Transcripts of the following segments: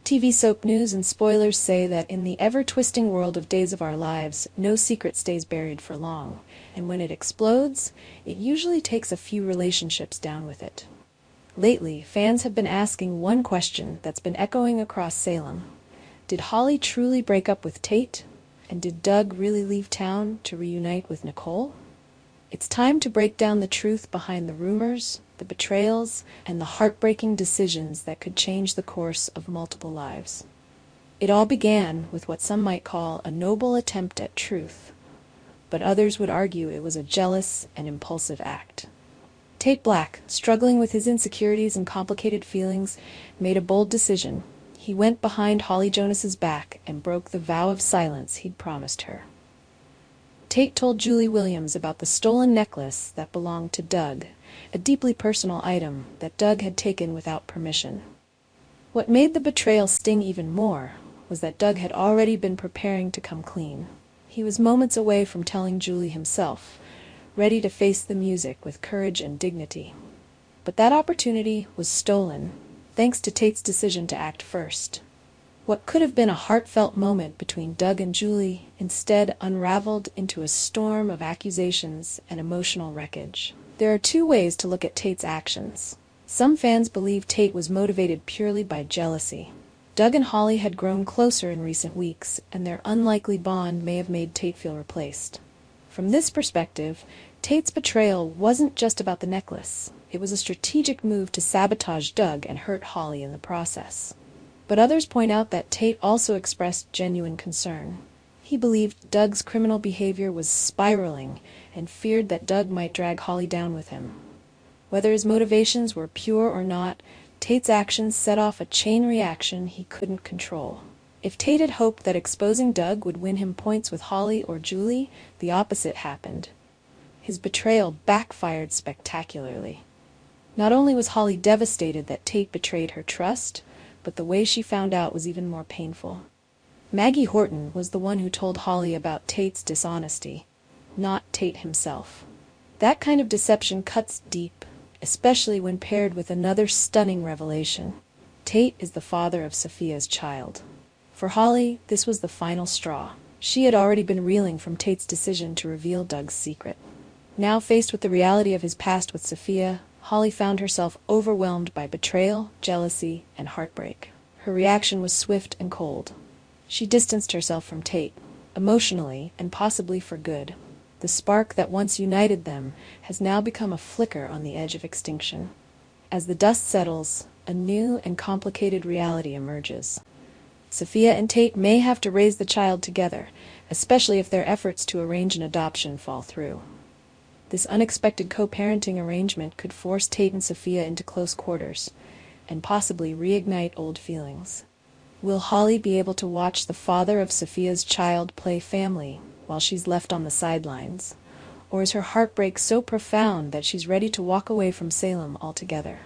TV soap news and spoilers say that in the ever-twisting world of Days of Our Lives, no secret stays buried for long, and when it explodes, it usually takes a few relationships down with it. Lately, fans have been asking one question that's been echoing across Salem. Did Holly truly break up with Tate? And did Doug really leave town to reunite with Nicole? It's time to break down the truth behind the rumors, the betrayals, and the heartbreaking decisions that could change the course of multiple lives. It all began with what some might call a noble attempt at truth, but others would argue it was a jealous and impulsive act. Tate Black, struggling with his insecurities and complicated feelings, made a bold decision. He went behind Holly Jonas's back and broke the vow of silence he'd promised her. Tate told Julie Williams about the stolen necklace that belonged to Doug, a deeply personal item that Doug had taken without permission. What made the betrayal sting even more was that Doug had already been preparing to come clean. He was moments away from telling Julie himself, ready to face the music with courage and dignity. But that opportunity was stolen, thanks to Tate's decision to act first. What could have been a heartfelt moment between Doug and Julie instead unraveled into a storm of accusations and emotional wreckage. There are two ways to look at Tate's actions. Some fans believe Tate was motivated purely by jealousy. Doug and Holly had grown closer in recent weeks, and their unlikely bond may have made Tate feel replaced. From this perspective, Tate's betrayal wasn't just about the necklace. It was a strategic move to sabotage Doug and hurt Holly in the process. But others point out that Tate also expressed genuine concern. He believed Doug's criminal behavior was spiraling and feared that Doug might drag Holly down with him. Whether his motivations were pure or not, Tate's actions set off a chain reaction he couldn't control. If Tate had hoped that exposing Doug would win him points with Holly or Julie, the opposite happened. His betrayal backfired spectacularly. Not only was Holly devastated that Tate betrayed her trust, but the way she found out was even more painful. Maggie Horton was the one who told Holly about Tate's dishonesty, not Tate himself. That kind of deception cuts deep, especially when paired with another stunning revelation. Tate is the father of Sophia's child. For Holly, this was the final straw. She had already been reeling from Tate's decision to reveal Doug's secret. Now faced with the reality of his past with Sophia, Holly found herself overwhelmed by betrayal, jealousy, and heartbreak. Her reaction was swift and cold. She distanced herself from Tate, emotionally and possibly for good. The spark that once united them has now become a flicker on the edge of extinction. As the dust settles, a new and complicated reality emerges. Sophia and Tate may have to raise the child together, especially if their efforts to arrange an adoption fall through. This unexpected co-parenting arrangement could force Tate and Sophia into close quarters, and possibly reignite old feelings. Will Holly be able to watch the father of Sophia's child play family while she's left on the sidelines? Or is her heartbreak so profound that she's ready to walk away from Salem altogether?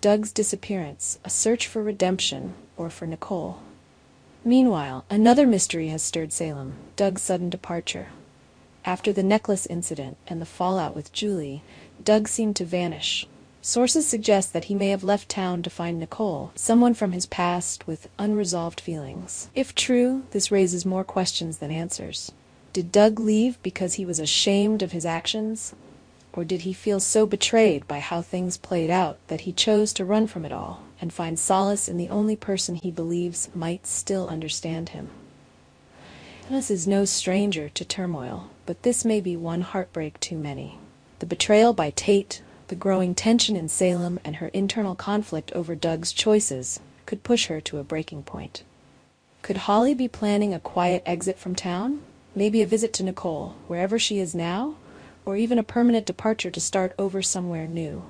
Doug's disappearance, a search for redemption, or for Nicole? Meanwhile, another mystery has stirred Salem, Doug's sudden departure. After the necklace incident and the fallout with Julie, Doug seemed to vanish. Sources suggest that he may have left town to find Nicole, someone from his past with unresolved feelings. If true, this raises more questions than answers. Did Doug leave because he was ashamed of his actions? Or did he feel so betrayed by how things played out that he chose to run from it all and find solace in the only person he believes might still understand him? This is no stranger to turmoil, but this may be one heartbreak too many. The betrayal by Tate, the growing tension in Salem, and her internal conflict over Doug's choices could push her to a breaking point. Could Holly be planning a quiet exit from town? Maybe a visit to Nicole, wherever she is now? Or even a permanent departure to start over somewhere new?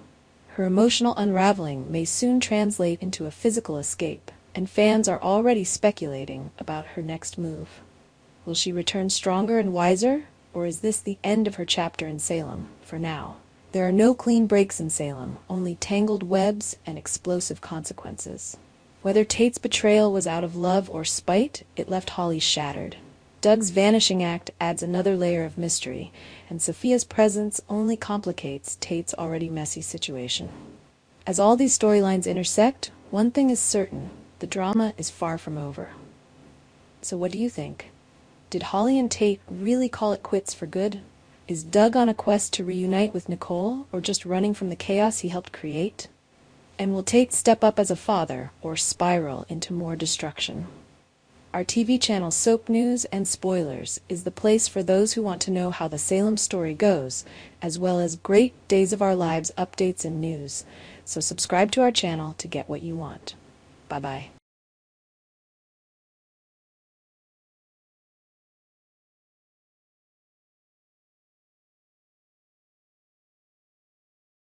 Her emotional unraveling may soon translate into a physical escape, and fans are already speculating about her next move. Will she return stronger and wiser, or is this the end of her chapter in Salem, for now? There are no clean breaks in Salem, only tangled webs and explosive consequences. Whether Tate's betrayal was out of love or spite, it left Holly shattered. Doug's vanishing act adds another layer of mystery, and Sophia's presence only complicates Tate's already messy situation. As all these storylines intersect, one thing is certain: The drama is far from over. So what do you think? Did Holly and Tate really call it quits for good? Is Doug on a quest to reunite with Nicole, or just running from the chaos he helped create? And will Tate step up as a father, or spiral into more destruction? Our TV channel Soap News and Spoilers is the place for those who want to know how the Salem story goes, as well as great Days of Our Lives updates and news. So subscribe to our channel to get what you want. Bye-bye.